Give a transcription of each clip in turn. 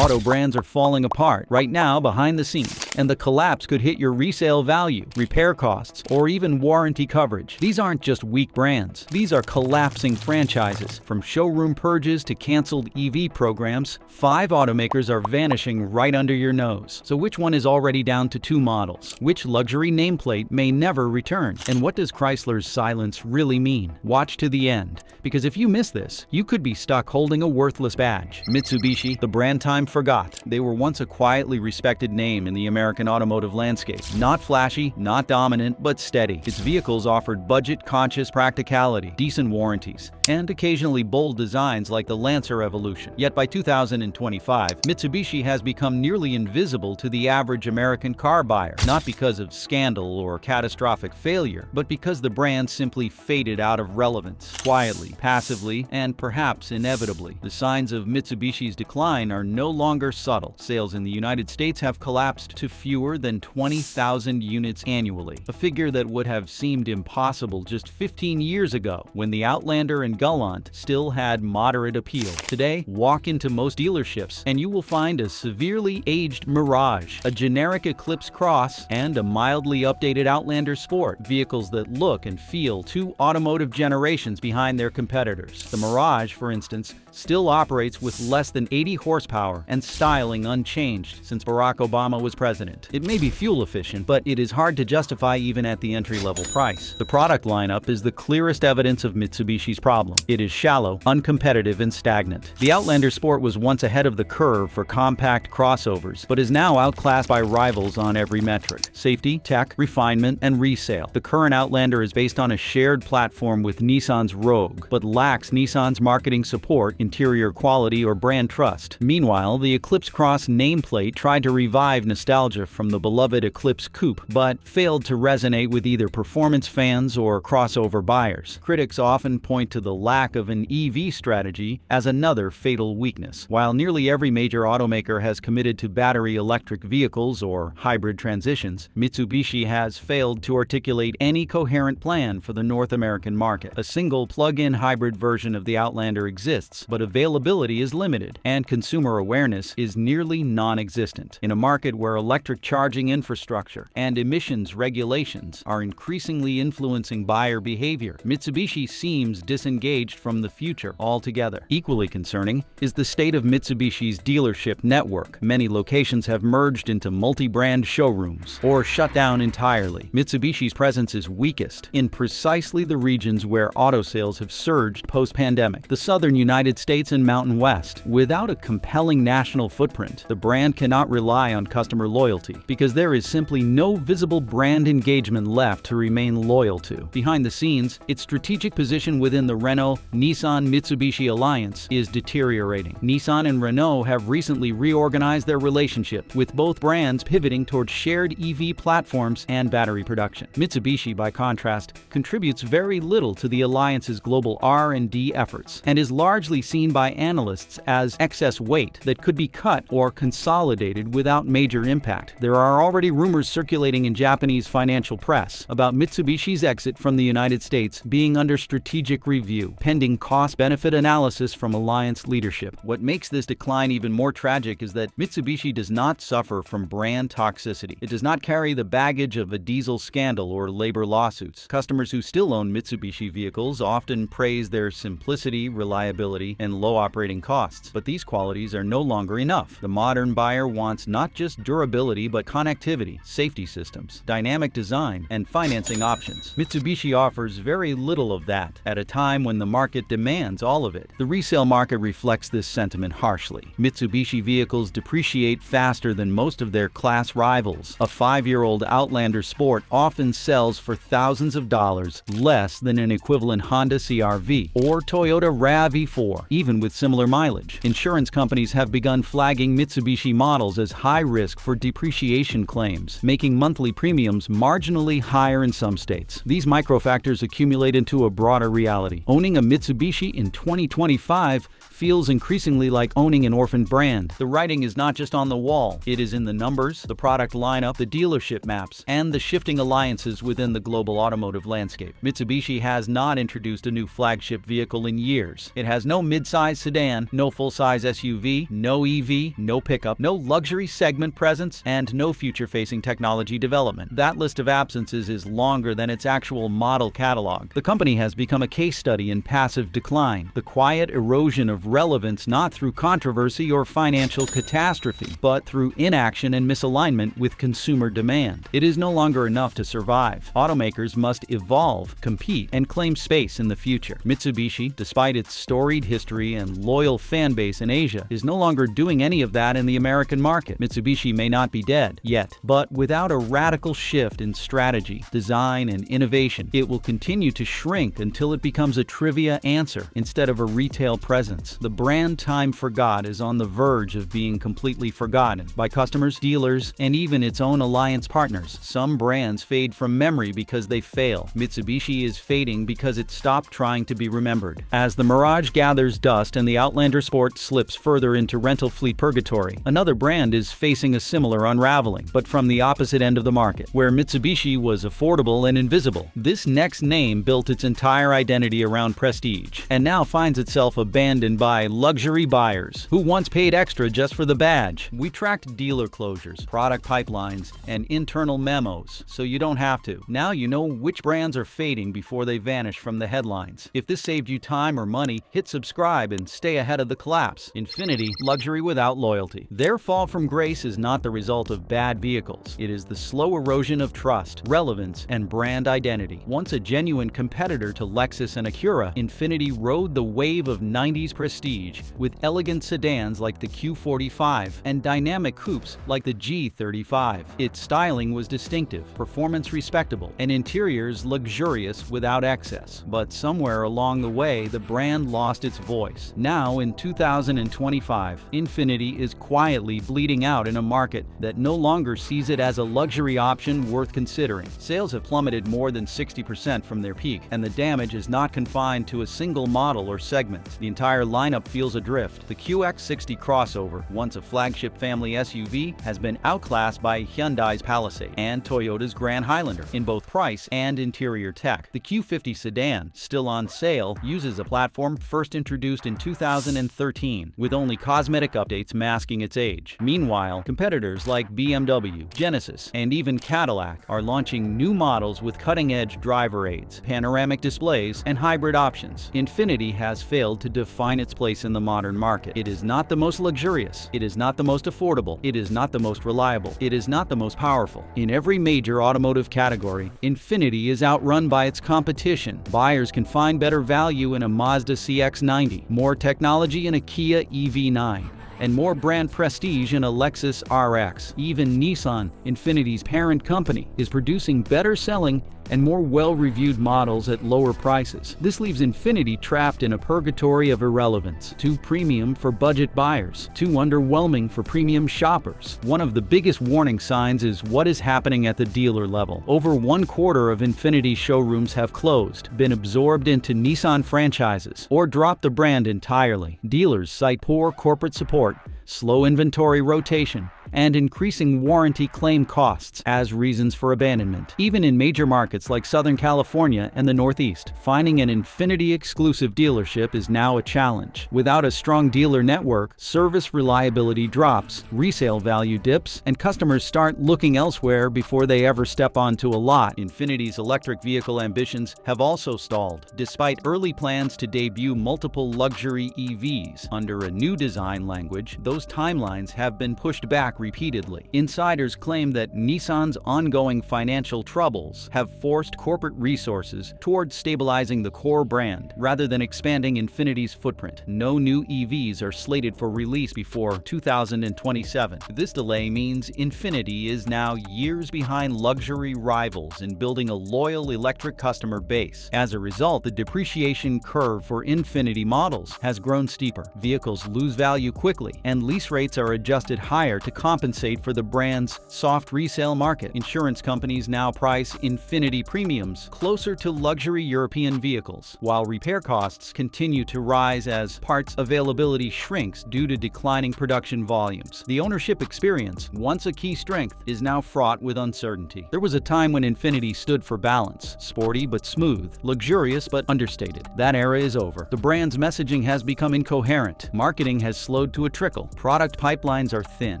Auto brands are falling apart right now behind the scenes, and the collapse could hit your resale value, repair costs, or even warranty coverage. These aren't just weak brands. These are collapsing franchises. From showroom purges to canceled EV programs, 5 automakers are vanishing right under your nose. So which one is already down to 2 models? Which luxury nameplate may never return? And what does Chrysler's silence really mean? Watch to the end, because if you miss this, you could be stuck holding a worthless badge. Mitsubishi, the brand time forgot. They were once a quietly respected name in the American automotive landscape. Not flashy, not dominant, but steady. Its vehicles offered budget-conscious practicality, decent warranties, and occasionally bold designs like the Lancer Evolution. Yet by 2025, Mitsubishi has become nearly invisible to the average American car buyer, not because of scandal or catastrophic failure, but because the brand simply faded out of relevance, quietly, passively, and perhaps inevitably. The signs of Mitsubishi's decline are no longer subtle. Sales in the United States have collapsed to fewer than 20,000 units annually, a figure that would have seemed impossible just 15 years ago, when the Outlander and Galant still had moderate appeal. Today, walk into most dealerships and you will find a severely aged Mirage, a generic Eclipse Cross, and a mildly updated Outlander Sport, vehicles that look and feel 2 automotive generations behind their competitors. The Mirage, for instance, still operates with less than 80 horsepower and styling unchanged since Barack Obama was president. It may be fuel efficient, but it is hard to justify even at the entry-level price. The product lineup is the clearest evidence of Mitsubishi's problem. It is shallow, uncompetitive, and stagnant. The Outlander Sport was once ahead of the curve for compact crossovers, but is now outclassed by rivals on every metric: safety, tech, refinement, and resale. The current Outlander is based on a shared platform with Nissan's Rogue, but lacks Nissan's marketing support, interior quality, or brand trust. Meanwhile, the Eclipse Cross nameplate tried to revive nostalgia from the beloved Eclipse Coupe, but failed to resonate with either performance fans or crossover buyers. Critics often point to the lack of an EV strategy as another fatal weakness. While nearly every major automaker has committed to battery electric vehicles or hybrid transitions, Mitsubishi has failed to articulate any coherent plan for the North American market. A single plug-in hybrid version of the Outlander exists, but availability is limited, and consumer awareness is nearly non-existent. In a market where electric charging infrastructure and emissions regulations are increasingly influencing buyer behavior, Mitsubishi seems disengaged from the future altogether. Equally concerning is the state of Mitsubishi's dealership network. Many locations have merged into multi-brand showrooms or shut down entirely. Mitsubishi's presence is weakest in precisely the regions where auto sales have surged post-pandemic: the southern United States and Mountain West. Without a compelling national footprint, the brand cannot rely on customer loyalty, because there is simply no visible brand engagement left to remain loyal to. Behind the scenes, its strategic position within the Renault-Nissan-Mitsubishi alliance is deteriorating. Nissan and Renault have recently reorganized their relationship, with both brands pivoting towards shared EV platforms and battery production. Mitsubishi, by contrast, contributes very little to the alliance's global R&D efforts, and is largely seen by analysts as excess weight that could be cut or consolidated without major impact. There are already rumors circulating in Japanese financial press about Mitsubishi's exit from the United States being under strategic review, pending cost-benefit analysis from alliance leadership. What makes this decline even more tragic is that Mitsubishi does not suffer from brand toxicity. It does not carry the baggage of a diesel scandal or labor lawsuits. Customers who still own Mitsubishi vehicles often praise their simplicity, reliability, and low operating costs, but these qualities are no longer enough. The modern buyer wants not just durability but connectivity, safety systems, dynamic design, and financing options. Mitsubishi offers very little of that at a time when the market demands all of it. The resale market reflects this sentiment harshly. Mitsubishi vehicles depreciate faster than most of their class rivals. A 5-year-old Outlander Sport often sells for thousands of dollars less than an equivalent Honda CR-V or Toyota RAV4, even with similar mileage. Insurance companies have begun flagging Mitsubishi models as high risk for depreciation claims, making monthly premiums marginally higher in some states. These microfactors accumulate into a broader reality. Owning a Mitsubishi in 2025 feels increasingly like owning an orphaned brand. The writing is not just on the wall, it is in the numbers, the product lineup, the dealership maps, and the shifting alliances within the global automotive landscape. Mitsubishi has not introduced a new flagship vehicle in years. It has no mid-size sedan, no full-size SUV, no EV, no pickup, no luxury segment presence, and no future-facing technology development. That list of absences is longer than its actual model catalog. The company has become a case study in passive decline, the quiet erosion of relevance not through controversy or financial catastrophe, but through inaction and misalignment with consumer demand. It is no longer enough to survive. Automakers must evolve, compete, and claim space in the future. Mitsubishi, despite its storied history and loyal fan base in Asia, is no longer doing any of that in the American market. Mitsubishi may not be dead yet, but without a radical shift in strategy, design, and innovation, it will continue to shrink until it becomes a trivia answer instead of a retail presence. The brand time forgot is on the verge of being completely forgotten by customers, dealers, and even its own alliance partners. Some brands fade from memory because they fail. Mitsubishi is fading because it stopped trying to be remembered. As the Mirage gathers dust and the Outlander Sport slips further into rental fleet purgatory, another brand is facing a similar unraveling, but from the opposite end of the market. Where Mitsubishi was affordable and invisible, this next name built its entire identity around prestige, and now finds itself abandoned by luxury buyers who once paid extra just for the badge. We tracked dealer closures, product pipelines, and internal memos, so you don't have to. Now you know which brands are fading before they vanish from the headlines. If this saved you time or money, hit subscribe and stay ahead of the collapse. Infiniti, luxury without loyalty. Their fall from grace is not the result of bad vehicles. It is the slow erosion of trust, relevance, and brand identity. Once a genuine competitor to Lexus and Acura, Infiniti rode the wave of 90s prestige with elegant sedans like the Q45 and dynamic coupes like the G35. Its styling was distinctive, performance respectable, and interiors luxurious without excess. But somewhere along the way, the brand lost its voice. Now, in 2025, Infiniti is quietly bleeding out in a market that no longer sees it as a luxury option worth considering. Sales have plummeted more than 60% from their peak, and the damage is not confined to a single model or segment. The entire lineup feels adrift. The QX60 crossover, once a flagship family SUV, has been outclassed by Hyundai's Palisade and Toyota's Grand Highlander in both price and interior tech. The Q50 sedan, still on sale, uses a platform first introduced in 2013, with only cosmetic updates masking its age. Meanwhile, competitors like BMW, Genesis, and even Cadillac are launching new models with cutting-edge driver aids, panoramic displays, and hybrid options. Infiniti has failed to define its place in the modern market. It is not the most luxurious, it is not the most affordable, it is not the most reliable, it is not the most powerful. In every major automotive category, Infiniti is outrun by its competition. Buyers can find better value in a Mazda CX-90, more technology in a Kia EV9, and more brand prestige in a Lexus RX. Even Nissan, Infiniti's parent company, is producing better-selling and more well-reviewed models at lower prices. This leaves Infiniti trapped in a purgatory of irrelevance. Too premium for budget buyers, too underwhelming for premium shoppers. One of the biggest warning signs is what is happening at the dealer level. Over 1/4 of Infiniti showrooms have closed, been absorbed into Nissan franchises, or dropped the brand entirely. Dealers cite poor corporate support, slow inventory rotation, and increasing warranty claim costs as reasons for abandonment. Even in major markets like Southern California and the Northeast, finding an Infiniti exclusive dealership is now a challenge. Without a strong dealer network, service reliability drops, resale value dips, and customers start looking elsewhere before they ever step onto a lot. Infiniti's electric vehicle ambitions have also stalled, despite early plans to debut multiple luxury EVs. Under a new design language, those timelines have been pushed back repeatedly. Insiders claim that Nissan's ongoing financial troubles have forced corporate resources towards stabilizing the core brand rather than expanding Infiniti's footprint. No new EVs are slated for release before 2027. This delay means Infiniti is now years behind luxury rivals in building a loyal electric customer base. As a result, the depreciation curve for Infiniti models has grown steeper. Vehicles lose value quickly, and lease rates are adjusted higher to compensate for the brand's soft resale market. Insurance companies now price Infiniti premiums closer to luxury European vehicles, while repair costs continue to rise as parts availability shrinks due to declining production volumes. The ownership experience, once a key strength, is now fraught with uncertainty. There was a time when Infiniti stood for balance, sporty but smooth, luxurious but understated. That era is over. The brand's messaging has become incoherent, marketing has slowed to a trickle, product pipelines are thin,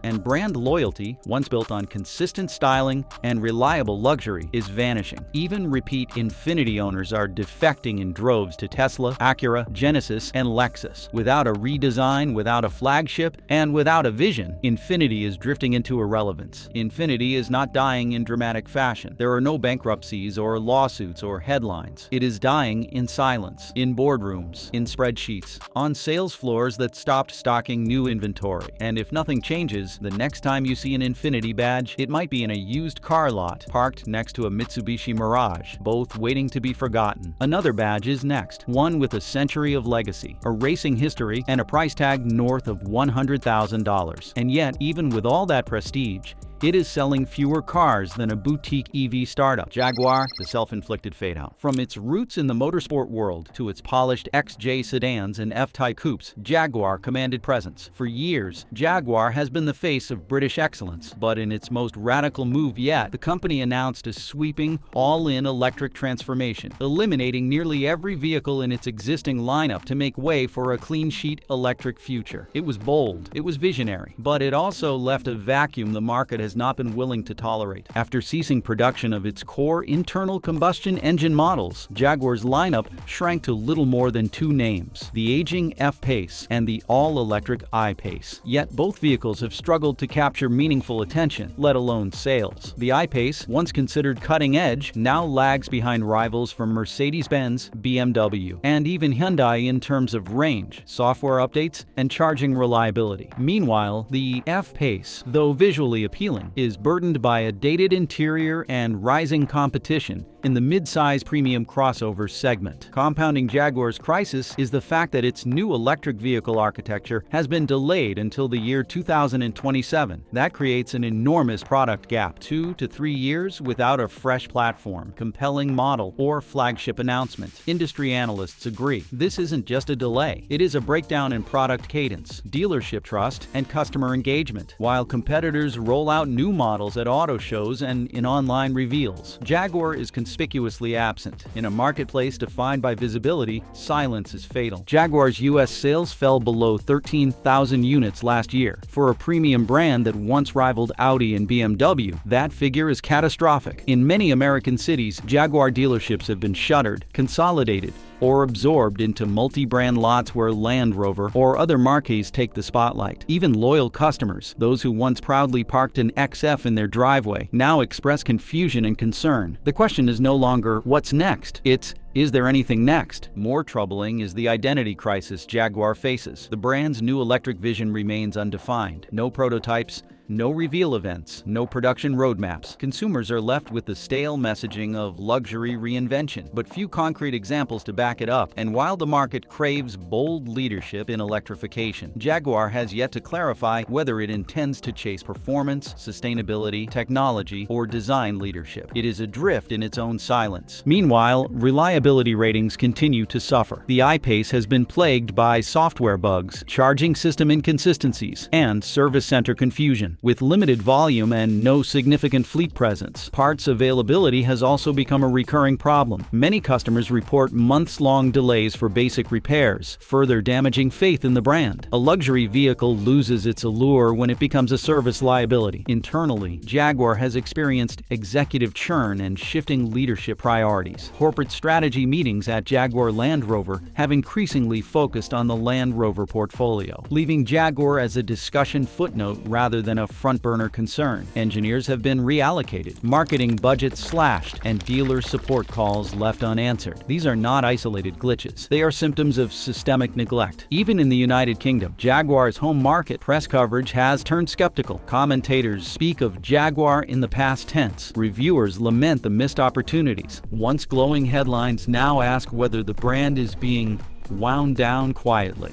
and brand loyalty, once built on consistent styling and reliable luxury, is vanishing. Even repeat Infiniti owners are defecting in droves to Tesla, Acura, Genesis, and Lexus. Without a redesign, without a flagship, and without a vision, Infiniti is drifting into irrelevance. Infiniti is not dying in dramatic fashion. There are no bankruptcies or lawsuits or headlines. It is dying in silence, in boardrooms, in spreadsheets, on sales floors that stopped stocking new inventory. And if nothing changes, the next time you see an Infiniti badge, it might be in a used car lot, parked next to a Mitsubishi Mirage, both waiting to be forgotten. Another badge is next, one with a century of legacy, a racing history, and a price tag north of $100,000. And yet, even with all that prestige, it is selling fewer cars than a boutique EV startup. Jaguar, the self-inflicted fade-out. From its roots in the motorsport world to its polished XJ sedans and F-Type coupes, Jaguar commanded presence. For years, Jaguar has been the face of British excellence, but in its most radical move yet, the company announced a sweeping, all-in electric transformation, eliminating nearly every vehicle in its existing lineup to make way for a clean-sheet electric future. It was bold, it was visionary, but it also left a vacuum the market has not been willing to tolerate. After ceasing production of its core internal combustion engine models, Jaguar's lineup shrank to little more than two names, the aging F-Pace and the all-electric I-Pace. Yet both vehicles have struggled to capture meaningful attention, let alone sales. The I-Pace, once considered cutting-edge, now lags behind rivals from Mercedes-Benz, BMW, and even Hyundai in terms of range, software updates, and charging reliability. Meanwhile, the F-Pace, though visually appealing, is burdened by a dated interior and rising competition in the mid-size premium crossover segment. Compounding Jaguar's crisis is the fact that its new electric vehicle architecture has been delayed until the year 2027. That creates an enormous product gap, 2 to 3 years without a fresh platform, compelling model, or flagship announcement. Industry analysts agree. This isn't just a delay. It is a breakdown in product cadence, dealership trust, and customer engagement. While competitors roll out new models at auto shows and in online reveals, Jaguar is conspicuously absent. In a marketplace defined by visibility, silence is fatal. Jaguar's U.S. sales fell below 13,000 units last year. For a premium brand that once rivaled Audi and BMW, that figure is catastrophic. In many American cities, Jaguar dealerships have been shuttered, consolidated, or absorbed into multi-brand lots where Land Rover or other marques take the spotlight. Even loyal customers, those who once proudly parked an XF in their driveway, now express confusion and concern. The question is no longer, what's next? It's, is there anything next? More troubling is the identity crisis Jaguar faces. The brand's new electric vision remains undefined. No prototypes, no reveal events, no production roadmaps. Consumers are left with the stale messaging of luxury reinvention, but few concrete examples to back it up. And while the market craves bold leadership in electrification, Jaguar has yet to clarify whether it intends to chase performance, sustainability, technology, or design leadership. It is adrift in its own silence. Meanwhile, reliability ratings continue to suffer. The I-Pace has been plagued by software bugs, charging system inconsistencies, and service center confusion. With limited volume and no significant fleet presence, parts availability has also become a recurring problem. Many customers report months-long delays for basic repairs, further damaging faith in the brand. A luxury vehicle loses its allure when it becomes a service liability. Internally, Jaguar has experienced executive churn and shifting leadership priorities. Corporate strategy meetings at Jaguar Land Rover have increasingly focused on the Land Rover portfolio, leaving Jaguar as a discussion footnote rather than a front-burner concern. Engineers have been reallocated, marketing budgets slashed, and dealer support calls left unanswered. These are not isolated glitches. They are symptoms of systemic neglect. Even in the United Kingdom, Jaguar's home market press coverage has turned skeptical. Commentators speak of Jaguar in the past tense. Reviewers lament the missed opportunities. Once glowing headlines now ask whether the brand is being wound down quietly.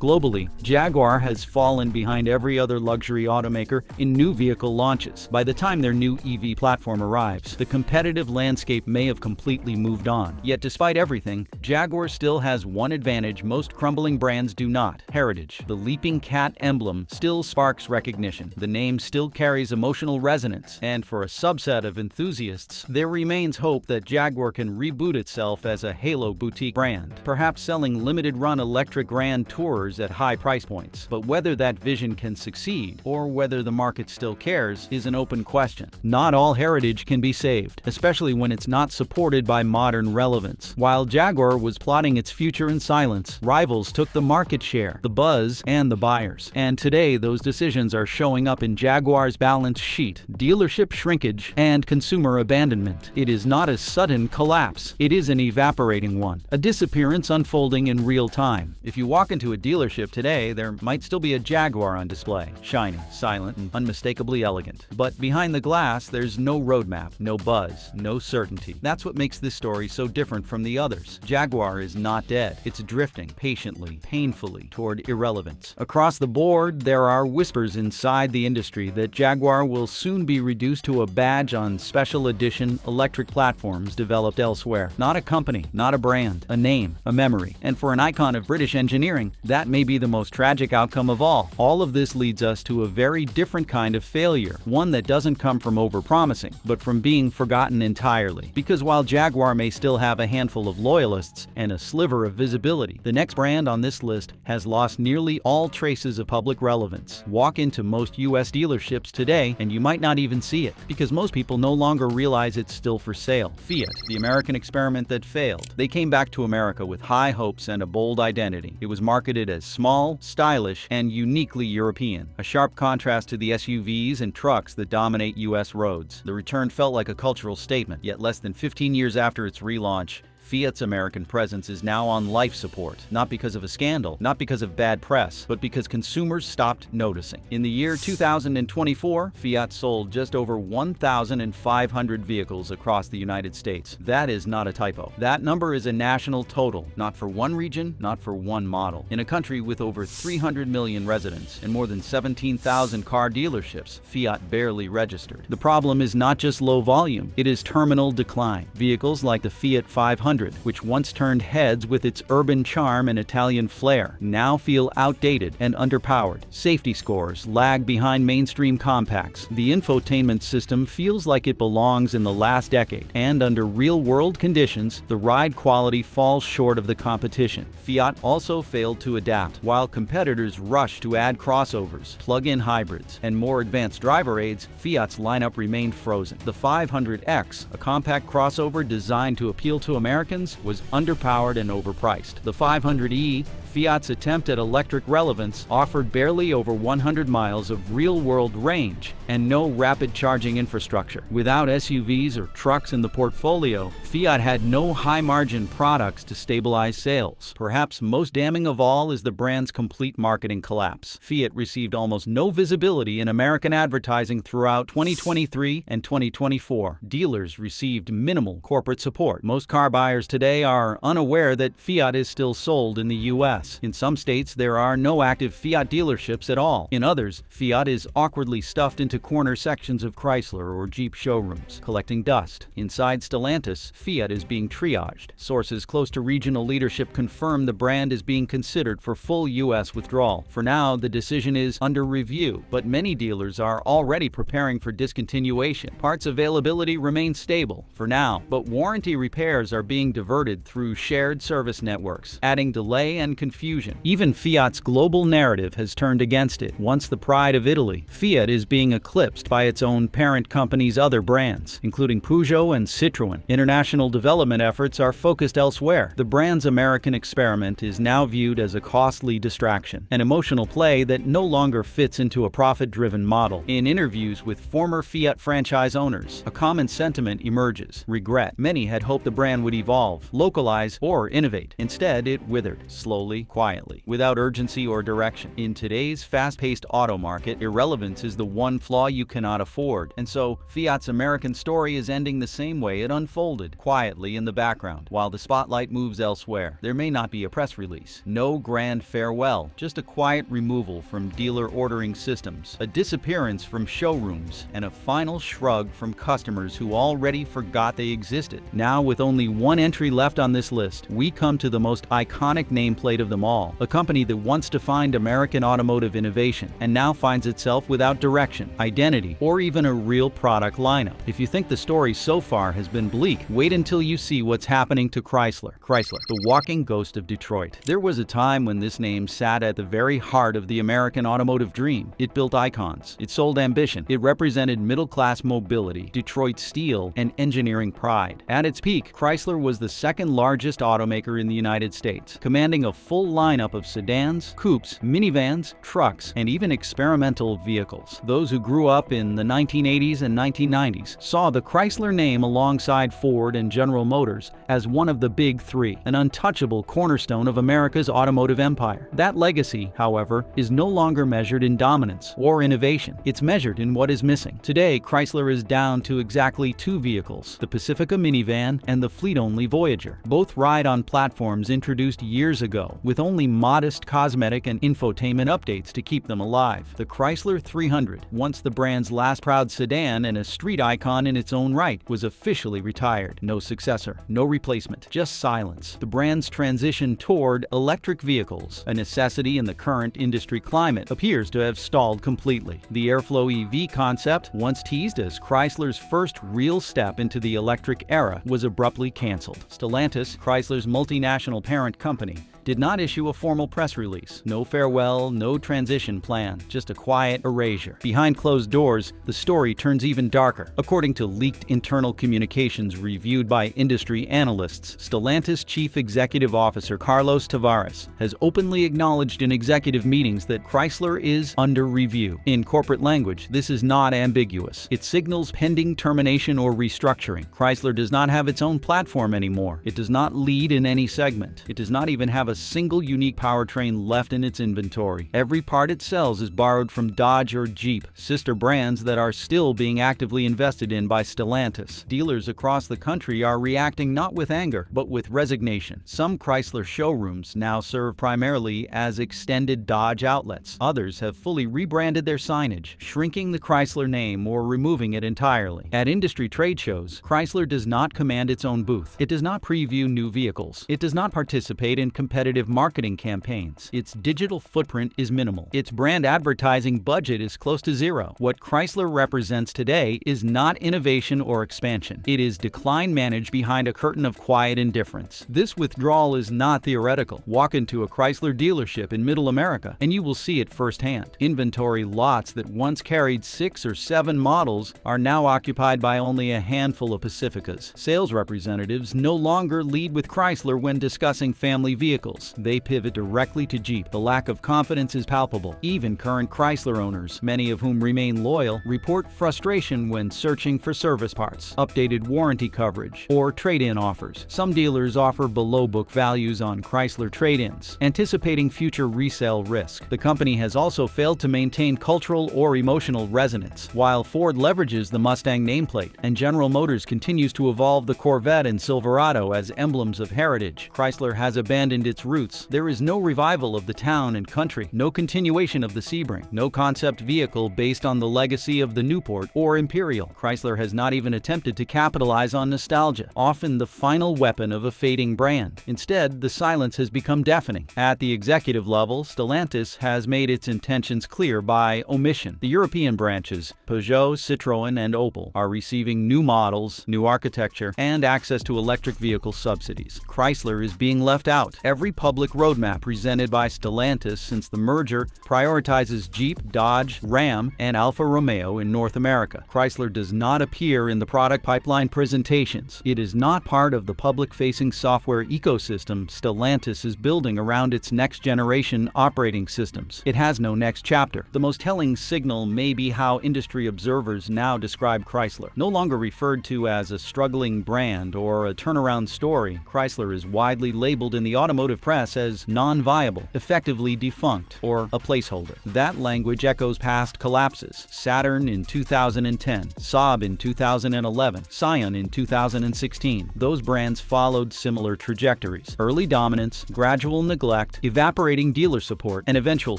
Globally, Jaguar has fallen behind every other luxury automaker in new vehicle launches. By the time their new EV platform arrives, the competitive landscape may have completely moved on. Yet despite everything, Jaguar still has one advantage most crumbling brands do not: heritage. The leaping cat emblem still sparks recognition. The name still carries emotional resonance, and for a subset of enthusiasts, there remains hope that Jaguar can reboot itself as a halo boutique brand, perhaps selling limited-run electric Grand Tourers at high price points. But whether that vision can succeed, or whether the market still cares, is an open question. Not all heritage can be saved, especially when it's not supported by modern relevance. While Jaguar was plotting its future in silence, rivals took the market share, the buzz, and the buyers. And today, those decisions are showing up in Jaguar's balance sheet: dealership shrinkage and consumer abandonment. It is not a sudden collapse. It is an evaporating one, a disappearance unfolding in real time. If you walk into a dealership today, there might still be a Jaguar on display, shiny, silent, and unmistakably elegant. But behind the glass, there's no roadmap, no buzz, no certainty. That's what makes this story so different from the others. Jaguar is not dead. It's drifting patiently, painfully toward irrelevance. Across the board, there are whispers inside the industry that Jaguar will soon be reduced to a badge on special edition electric platforms developed elsewhere. Not a company, not a brand, a name, a memory. And for an icon of British engineering, that may be the most tragic outcome of all. All of this leads us to a very different kind of failure, one that doesn't come from overpromising, but from being forgotten entirely. Because while Jaguar may still have a handful of loyalists and a sliver of visibility, the next brand on this list has lost nearly all traces of public relevance. Walk into most US dealerships today and you might not even see it, because most people no longer realize it's still for sale. Fiat, the American experiment that failed. They came back to America with high hopes and a bold identity. It was marketed as small, stylish, and uniquely European, a sharp contrast to the SUVs and trucks that dominate US roads. The return felt like a cultural statement, yet less than 15 years after its relaunch, Fiat's American presence is now on life support, not because of a scandal, not because of bad press, but because consumers stopped noticing. In the year 2024, Fiat sold just over 1,500 vehicles across the United States. That is not a typo. That number is a national total, not for one region, not for one model. In a country with over 300 million residents and more than 17,000 car dealerships, Fiat barely registered. The problem is not just low volume, it is terminal decline. Vehicles like the Fiat 500, which once turned heads with its urban charm and Italian flair, now feel outdated and underpowered. Safety scores lag behind mainstream compacts. The infotainment system feels like it belongs in the last decade, and under real-world conditions, the ride quality falls short of the competition. Fiat also failed to adapt. While competitors rushed to add crossovers, plug-in hybrids, and more advanced driver aids, Fiat's lineup remained frozen. The 500X, a compact crossover designed to appeal to Americans, was underpowered and overpriced. The 500e, Fiat's attempt at electric relevance, offered barely over 100 miles of real-world range and no rapid charging infrastructure. Without SUVs or trucks in the portfolio, Fiat had no high-margin products to stabilize sales. Perhaps most damning of all is the brand's complete marketing collapse. Fiat received almost no visibility in American advertising throughout 2023 and 2024. Dealers received minimal corporate support. Most car buyers today are unaware that Fiat is still sold in the US. In some states, there are no active Fiat dealerships at all. In others, Fiat is awkwardly stuffed into corner sections of Chrysler or Jeep showrooms, collecting dust. Inside Stellantis, Fiat is being triaged. Sources close to regional leadership confirm the brand is being considered for full US withdrawal. For now, the decision is under review, but many dealers are already preparing for discontinuation. Parts availability remains stable for now, but warranty repairs are being diverted through shared service networks, adding delay and confusion. Even Fiat's global narrative has turned against it. Once the pride of Italy, Fiat is being eclipsed by its own parent company's other brands, including Peugeot and Citroën. International development efforts are focused elsewhere. The brand's American experiment is now viewed as a costly distraction, an emotional play that no longer fits into a profit-driven model. In interviews with former Fiat franchise owners, a common sentiment emerges: regret. Many had hoped the brand would evolve, localize, or innovate. Instead, it withered, slowly story quietly, without urgency or direction. In today's fast-paced auto market, irrelevance is the one flaw you cannot afford, and so Fiat's American story is ending the same way it unfolded, quietly in the background, while the spotlight moves elsewhere. There may not be a press release, no grand farewell, just a quiet removal from dealer ordering systems, a disappearance from showrooms, and a final shrug from customers who already forgot they existed. Now, with only one entry left on this list, we come to the most iconic nameplate of them all, a company that once defined American automotive innovation and now finds itself without direction, identity, or even a real product lineup. If you think the story so far has been bleak, wait until you see what's happening to Chrysler. Chrysler, the walking ghost of Detroit. There was a time when this name sat at the very heart of the American automotive dream. It built icons, it sold ambition, it represented middle-class mobility, Detroit steel, and engineering pride. At its peak, Chrysler was the second largest automaker in the United States, commanding a full lineup of sedans, coupes, minivans, trucks, and even experimental vehicles. Those who grew up in the 1980s and 1990s saw the Chrysler name alongside Ford and General Motors as one of the big three, an untouchable cornerstone of America's automotive empire. That legacy, however, is no longer measured in dominance or innovation. It's measured in what is missing. Today, Chrysler is down to exactly two vehicles, the Pacifica minivan and the fleet-only Voyager. Both ride on platforms introduced years ago, with only modest cosmetic and infotainment updates to keep them alive. The Chrysler 300, once the brand's last proud sedan and a street icon in its own right, was officially retired. No successor, no replacement, just silence. The brand's transition toward electric vehicles, a necessity in the current industry climate, appears to have stalled completely. The Airflow EV concept, once teased as Chrysler's first real step into the electric era, was abruptly canceled. Stellantis, Chrysler's multinational parent company, did not issue a formal press release. No farewell, no transition plan, just a quiet erasure. Behind closed doors, the story turns even darker. According to leaked internal communications reviewed by industry analysts, Stellantis Chief Executive Officer Carlos Tavares has openly acknowledged in executive meetings that Chrysler is under review. In corporate language, this is not ambiguous. It signals pending termination or restructuring. Chrysler does not have its own platform anymore. It does not lead in any segment. It does not even have a single unique powertrain left in its inventory. Every part it sells is borrowed from Dodge or Jeep, sister brands that are still being actively invested in by Stellantis. Dealers across the country are reacting not with anger, but with resignation. Some Chrysler showrooms now serve primarily as extended Dodge outlets. Others have fully rebranded their signage, shrinking the Chrysler name or removing it entirely. At industry trade shows, Chrysler does not command its own booth. It does not preview new vehicles. It does not participate in competitive marketing campaigns. Its digital footprint is minimal. Its brand advertising budget is close to zero. What Chrysler represents today is not innovation or expansion. It is decline managed behind a curtain of quiet indifference. This withdrawal is not theoretical. Walk into a Chrysler dealership in Middle America and you will see it firsthand. Inventory lots that once carried 6 or 7 models are now occupied by only a handful of Pacificas. Sales representatives no longer lead with Chrysler when discussing family vehicles. They pivot directly to Jeep. The lack of confidence is palpable. Even current Chrysler owners, many of whom remain loyal, report frustration when searching for service parts, updated warranty coverage, or trade-in offers. Some dealers offer below-book values on Chrysler trade-ins, anticipating future resale risk. The company has also failed to maintain cultural or emotional resonance. While Ford leverages the Mustang nameplate and General Motors continues to evolve the Corvette and Silverado as emblems of heritage, Chrysler has abandoned its roots. There is no revival of the town and country, no continuation of the Sebring, no concept vehicle based on the legacy of the Newport or Imperial. Chrysler has not even attempted to capitalize on nostalgia, often the final weapon of a fading brand. Instead, the silence has become deafening. At the executive level, Stellantis has made its intentions clear by omission. The European branches, Peugeot, Citroën, and Opel, are receiving new models, new architecture, and access to electric vehicle subsidies. Chrysler is being left out. Every public roadmap presented by Stellantis since the merger prioritizes Jeep, Dodge, Ram, and Alfa Romeo in North America. Chrysler does not appear in the product pipeline presentations. It is not part of the public-facing software ecosystem Stellantis is building around its next-generation operating systems. It has no next chapter. The most telling signal may be how industry observers now describe Chrysler. No longer referred to as a struggling brand or a turnaround story, Chrysler is widely labeled in the automotive conservative press as non-viable, effectively defunct, or a placeholder. That language echoes past collapses: Saturn in 2010, Saab in 2011, Scion in 2016. Those brands followed similar trajectories: early dominance, gradual neglect, evaporating dealer support, and eventual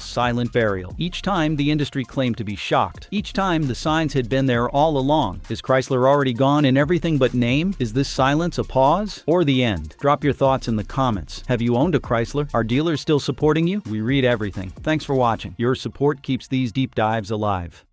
silent burial. Each time the industry claimed to be shocked. Each time the signs had been there all along. Is Chrysler already gone in everything but name? Is this silence a pause or the end? Drop your thoughts in the comments. Have you owned a Chrysler? Are dealers still supporting you? We read everything. Thanks for watching. Your support keeps these deep dives alive.